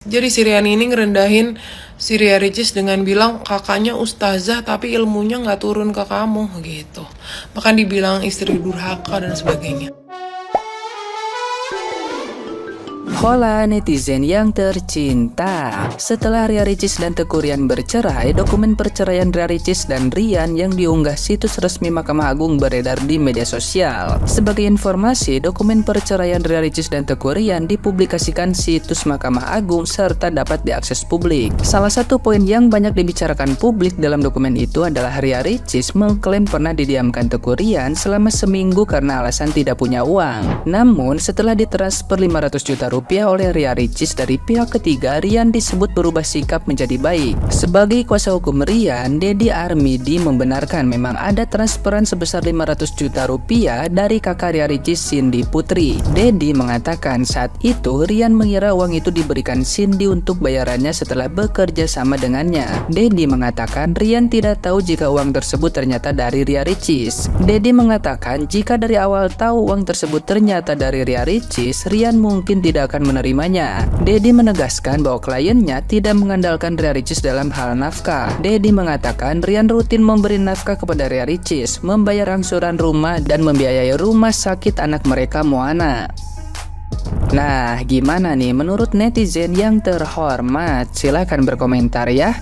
Jadi si Rian ini ngerendahin si Ria Ricis dengan bilang kakaknya ustazah tapi ilmunya nggak turun ke kamu gitu. Bahkan dibilang istri durhaka dan sebagainya. Hola netizen yang tercinta. Setelah Ria Ricis dan Teuku Ryan bercerai, dokumen perceraian Ria Ricis dan Rian yang diunggah situs resmi Mahkamah Agung beredar di media sosial. Sebagai informasi, dokumen perceraian Ria Ricis dan Teuku Ryan dipublikasikan situs Mahkamah Agung serta dapat diakses publik. Salah satu poin yang banyak dibicarakan publik dalam dokumen itu adalah Ria Ricis mengklaim pernah didiamkan Teuku Ryan selama seminggu karena alasan tidak punya uang. Namun setelah ditransfer 500 juta rupiah oleh Ria Ricis dari pihak ketiga, Rian disebut berubah sikap menjadi baik. Sebagai kuasa hukum Rian, Deddy Armidi membenarkan memang ada transferan sebesar 500 juta rupiah dari kakak Ria Ricis, Cindy Putri. Deddy mengatakan saat itu Rian mengira uang itu diberikan Cindy untuk bayarannya setelah bekerja sama dengannya. Deddy mengatakan Rian tidak tahu jika uang tersebut ternyata dari Ria Ricis. Deddy mengatakan jika dari awal tahu uang tersebut ternyata dari Ria Ricis, Rian mungkin tidak akan menerimanya. Deddy menegaskan bahwa kliennya tidak mengandalkan Ria Ricis dalam hal nafkah. Deddy mengatakan Rian rutin memberi nafkah kepada Ria Ricis, membayar angsuran rumah dan membiayai rumah sakit anak mereka Moana. Nah, gimana nih menurut netizen yang terhormat? Silahkan berkomentar ya.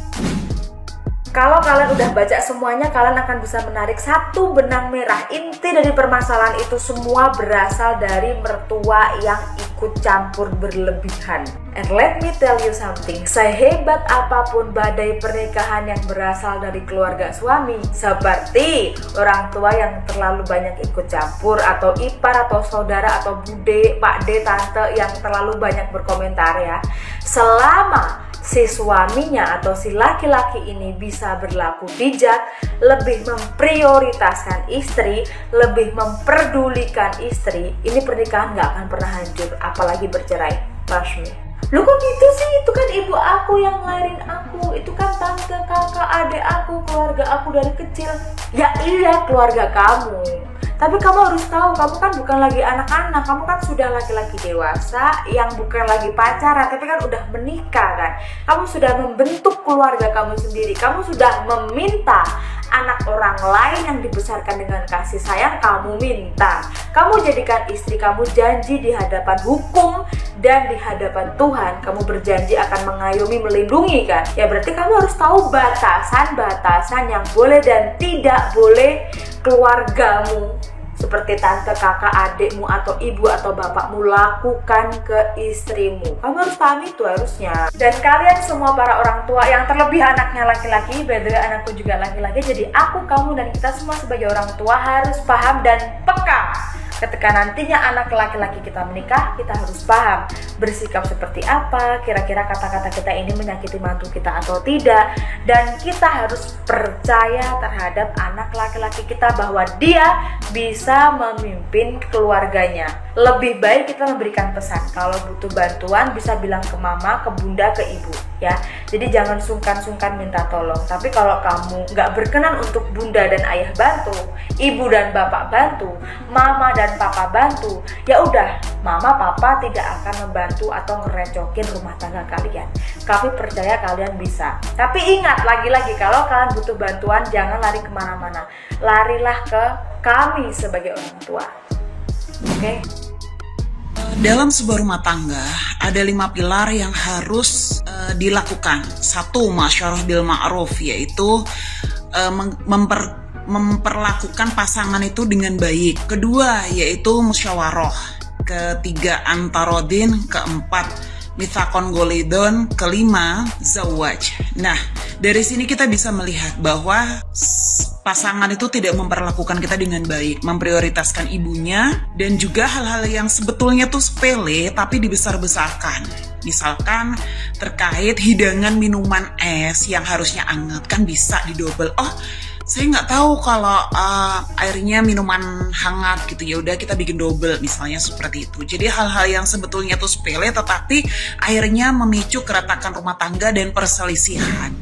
Kalau kalian udah baca semuanya, kalian akan bisa menarik satu benang merah. Inti dari permasalahan itu semua berasal dari mertua yang ikut campur berlebihan. And let me tell you something, sehebat apapun badai pernikahan yang berasal dari keluarga suami, seperti orang tua yang terlalu banyak ikut campur, atau ipar, atau saudara, atau bude, pak de, tante yang terlalu banyak berkomentar ya, selama si suaminya atau si laki-laki ini bisa berlaku bijak, lebih memprioritaskan istri, lebih memperdulikan istri, ini pernikahan nggak akan pernah hancur, apalagi bercerai. Trust me. Lu kok gitu sih? Itu kan ibu aku yang ngelahirin aku, itu kan tante, kakak, adik aku, keluarga aku dari kecil. Ya iya, keluarga kamu. Tapi kamu harus tahu, kamu kan bukan lagi anak-anak, kamu kan sudah laki-laki dewasa yang bukan lagi pacaran, tapi kan udah menikah kan. Kamu sudah membentuk keluarga kamu sendiri, kamu sudah meminta anak orang lain yang dibesarkan dengan kasih sayang, kamu minta. Kamu jadikan istri kamu janji di hadapan hukum dan di hadapan Tuhan, kamu berjanji akan mengayomi, melindungi kan. Ya berarti kamu harus tahu batasan-batasan yang boleh dan tidak boleh keluargamu, seperti tante, kakak, adikmu, atau ibu atau bapakmu lakukan ke istrimu. Kamu harus paham itu harusnya. Dan kalian semua para orang tua yang terlebih anaknya laki-laki, by the way anakku juga laki-laki, jadi aku, kamu, dan kita semua sebagai orang tua harus paham dan peka. Ketika nantinya anak laki-laki kita menikah, kita harus paham bersikap seperti apa, kira-kira kata-kata kita ini menyakiti mantu kita atau tidak. Dan kita harus percaya terhadap anak laki-laki kita bahwa dia bisa memimpin keluarganya. Lebih baik kita memberikan pesan, kalau butuh bantuan bisa bilang ke mama, ke bunda, ke ibu ya. Jadi jangan sungkan-sungkan minta tolong. Tapi kalau kamu nggak berkenan untuk bunda dan ayah bantu, ibu dan bapak bantu, mama dan papa bantu, ya udah, mama papa tidak akan membantu atau ngerecokin rumah tangga kalian. Tapi percaya kalian bisa. Tapi ingat, lagi-lagi kalau kalian butuh bantuan jangan lari kemana-mana, larilah ke kami sebagai orang tua. Oke? Dalam sebuah rumah tangga ada 5 pilar yang harus dilakukan. 1, masyarah bil ma'ruf, yaitu memperlakukan pasangan itu dengan baik. 2, yaitu musyawarah. 3, antarodin. 4, mitsaqon golidon. 5, zawaj. Nah, dari sini kita bisa melihat bahwa pasangan itu tidak memperlakukan kita dengan baik, memprioritaskan ibunya, dan juga hal-hal yang sebetulnya tuh sepele tapi dibesar-besarkan. Misalkan terkait hidangan minuman es yang harusnya hangat kan bisa didobel. Oh, saya nggak tahu kalau airnya minuman hangat gitu, ya udah kita bikin double misalnya, seperti itu. Jadi hal-hal yang sebetulnya tuh sepele tetapi akhirnya memicu keretakan rumah tangga dan perselisihan.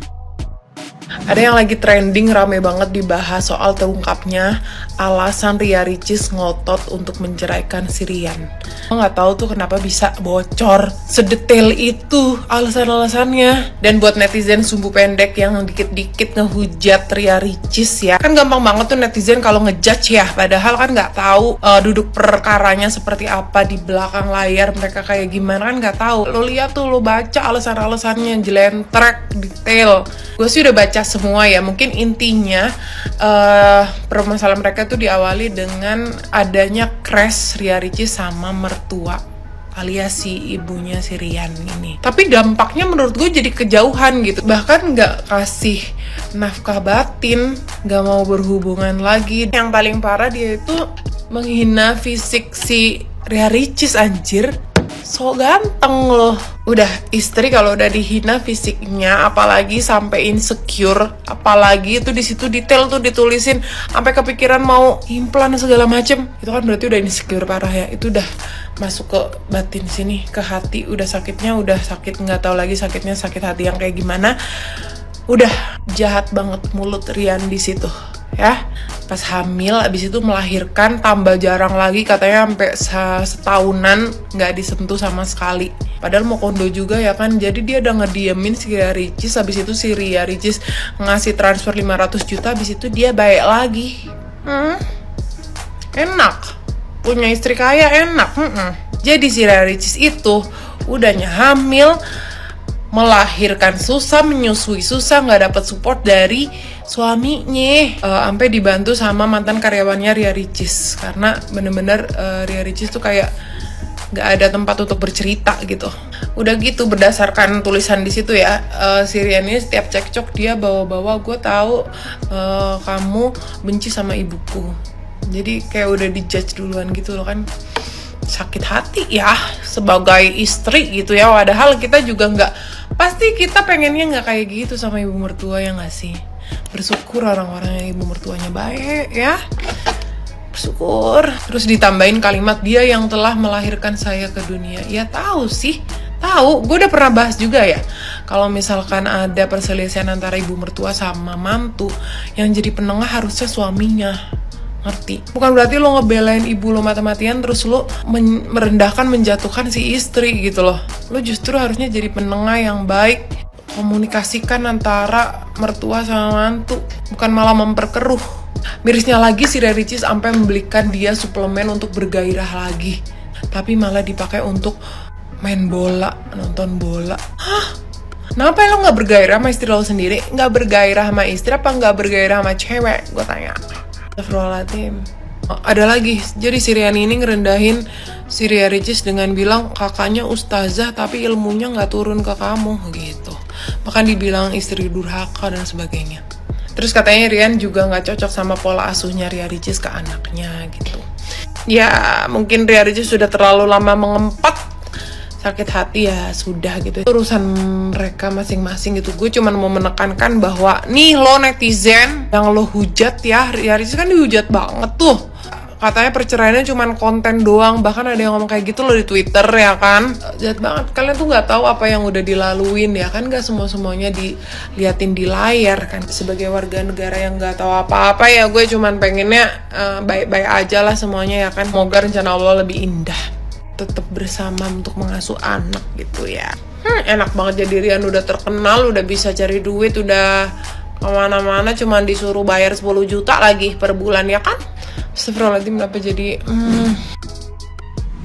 Ada yang lagi trending rame banget dibahas soal terungkapnya alasan Ria Ricis ngotot untuk menceraikan si Rian. Gue nggak tahu tuh kenapa bisa bocor sedetail itu alasan-alasannya. Dan buat netizen sumbu pendek yang dikit-dikit ngehujat Ria Ricis ya, kan gampang banget tuh netizen kalau ngejudge ya, padahal kan nggak tahu duduk perkaranya seperti apa di belakang layar, mereka kayak gimana kan nggak tahu. Lo lihat tuh, lo baca alasan-alasannya jelentrek, detail. Gue sih udah baca semua ya. Mungkin intinya permasalahan mereka tuh diawali dengan adanya crash Ria Ricis sama mertua alias si ibunya si Rian ini. Tapi dampaknya menurut gue jadi kejauhan gitu. Bahkan nggak kasih nafkah batin, nggak mau berhubungan lagi. Yang paling parah dia itu menghina fisik si Ria Ricis, anjir. So ganteng loh. Udah istri kalau udah dihina fisiknya, apalagi sampai insecure, apalagi itu di situ detail tuh ditulisin sampai kepikiran mau implan segala macem. Itu kan berarti udah insecure parah ya. Itu udah masuk ke batin sini, ke hati. Udah sakitnya, udah sakit nggak tahu lagi sakitnya sakit hati yang kayak gimana. Udah jahat banget mulut Rian di situ. Ya, pas hamil abis itu melahirkan tambah jarang lagi, katanya sampai setahunan nggak disentuh sama sekali. Padahal mau kondo juga ya kan, jadi dia udah ngediemin si Ria Ricis. Abis itu si Ria Ricis ngasih transfer 500 juta, abis itu dia baik lagi. Enak, punya istri kaya enak. Jadi si Ria Ricis itu udahnya hamil, melahirkan susah, menyusui susah, nggak dapet support dari suaminya, sampai dibantu sama mantan karyawannya Ria Ricis, karena bener-bener Ria Ricis tuh kayak nggak ada tempat untuk bercerita gitu. Udah gitu berdasarkan tulisan di situ ya, si Rian ini setiap cekcok dia bawa-bawa, gue tahu kamu benci sama ibuku. Jadi kayak udah dijudge duluan gitu loh kan. Sakit hati ya sebagai istri gitu ya, padahal kita juga nggak, pasti kita pengennya nggak kayak gitu sama ibu mertua ya nggak sih. Bersyukur orang-orang yang ibu mertuanya baik ya, bersyukur. Terus ditambahin kalimat dia yang telah melahirkan saya ke dunia. Ya tahu sih, tahu, gue udah pernah bahas juga ya, kalau misalkan ada perselisihan antara ibu mertua sama mantu, yang jadi penengah harusnya suaminya. Ngerti? Bukan berarti lo ngebelain ibu lo mati-matian terus lo merendahkan, menjatuhkan si istri gitu loh. Lo justru harusnya jadi penengah yang baik, komunikasikan antara mertua sama mantu, bukan malah memperkeruh. Mirisnya lagi si Ria Ricis sampai membelikan dia suplemen untuk bergairah lagi, tapi malah dipakai untuk main bola, nonton bola. Hah? Kenapa lo nggak bergairah sama istri lo sendiri? Nggak bergairah sama istri apa nggak bergairah sama cewek? Gue tanya. Astagfirullahaladzim. Ada lagi, jadi si Rian ini ngerendahin si Ria Ricis dengan bilang kakaknya ustazah tapi ilmunya nggak turun ke kamu gitu. Bahkan dibilang istri durhaka dan sebagainya. Terus katanya Rian juga nggak cocok sama pola asuhnya Ria Ricis ke anaknya gitu. Ya mungkin Ria Ricis sudah terlalu lama mengempat, sakit hati ya sudah gitu. Urusan mereka masing-masing gitu. Gue cuma mau menekankan bahwa nih lo netizen yang lo hujat ya, Ria Ricis kan dihujat banget tuh. Katanya perceraiannya cuma konten doang, bahkan ada yang ngomong kayak gitu loh di Twitter ya kan. Jahat banget, kalian tuh nggak tahu apa yang udah dilaluin ya kan, nggak semuanya diliatin di layar kan. Sebagai warga negara yang nggak tahu apa-apa ya, gue cuma pengennya baik-baik aja lah semuanya ya kan. Semoga rencana Allah lebih indah, tetap bersama untuk mengasuh anak gitu ya. Enak banget jadi Rian udah terkenal, udah bisa cari duit, udah kemana-mana cuma disuruh bayar 10 juta lagi per bulan ya kan. Astagfirullahaladzim, kenapa jadi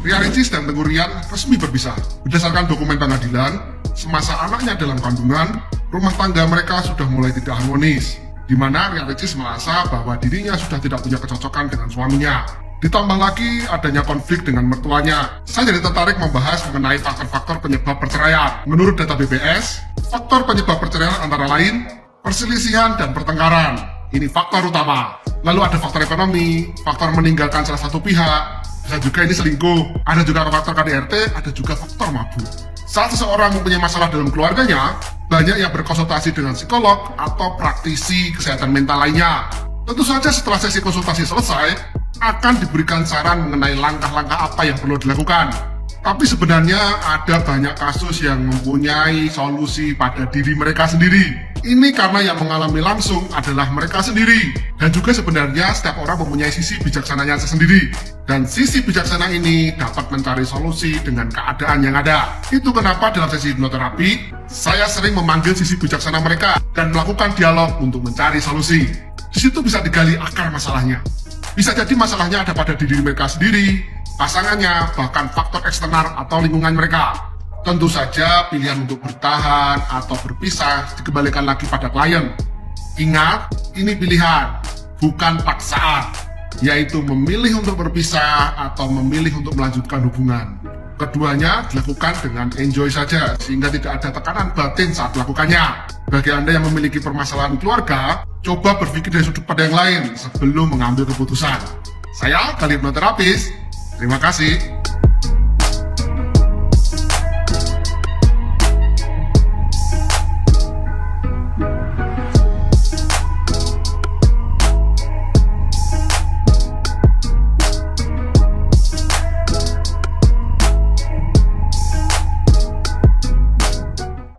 Ria Ricis dan Teguh Rian resmi berpisah. Berdasarkan dokumen pengadilan, semasa anaknya dalam kandungan, rumah tangga mereka sudah mulai tidak harmonis, di mana Ria Ricis merasa bahwa dirinya sudah tidak punya kecocokan dengan suaminya. Ditambah lagi adanya konflik dengan mertuanya. Saya jadi tertarik membahas mengenai faktor-faktor penyebab perceraian. Menurut data BPS, faktor penyebab perceraian antara lain perselisihan dan pertengkaran. Ini faktor utama. Lalu ada faktor ekonomi, faktor meninggalkan salah satu pihak, bisa juga ini selingkuh, ada juga faktor KDRT, ada juga faktor mabuk. Saat seseorang mempunyai masalah dalam keluarganya, banyak yang berkonsultasi dengan psikolog atau praktisi kesehatan mental lainnya. Tentu saja setelah sesi konsultasi selesai, akan diberikan saran mengenai langkah-langkah apa yang perlu dilakukan. Tapi sebenarnya ada banyak kasus yang mempunyai solusi pada diri mereka sendiri. Ini karena yang mengalami langsung adalah mereka sendiri. Dan juga sebenarnya setiap orang mempunyai sisi bijaksananya sendiri. Dan sisi bijaksana ini dapat mencari solusi dengan keadaan yang ada. Itu kenapa dalam sesi hipnoterapi, saya sering memanggil sisi bijaksana mereka dan melakukan dialog untuk mencari solusi. Di situ bisa digali akar masalahnya. Bisa jadi masalahnya ada pada diri mereka sendiri, pasangannya, bahkan faktor eksternal atau lingkungan mereka. Tentu saja pilihan untuk bertahan atau berpisah dikembalikan lagi pada klien. Ingat, ini pilihan, bukan paksaan, yaitu memilih untuk berpisah atau memilih untuk melanjutkan hubungan. Keduanya dilakukan dengan enjoy saja, sehingga tidak ada tekanan batin saat melakukannya. Bagi Anda yang memiliki permasalahan keluarga, coba berpikir dari sudut pandang yang lain sebelum mengambil keputusan. Saya, Kali Hipnoterapis, terima kasih.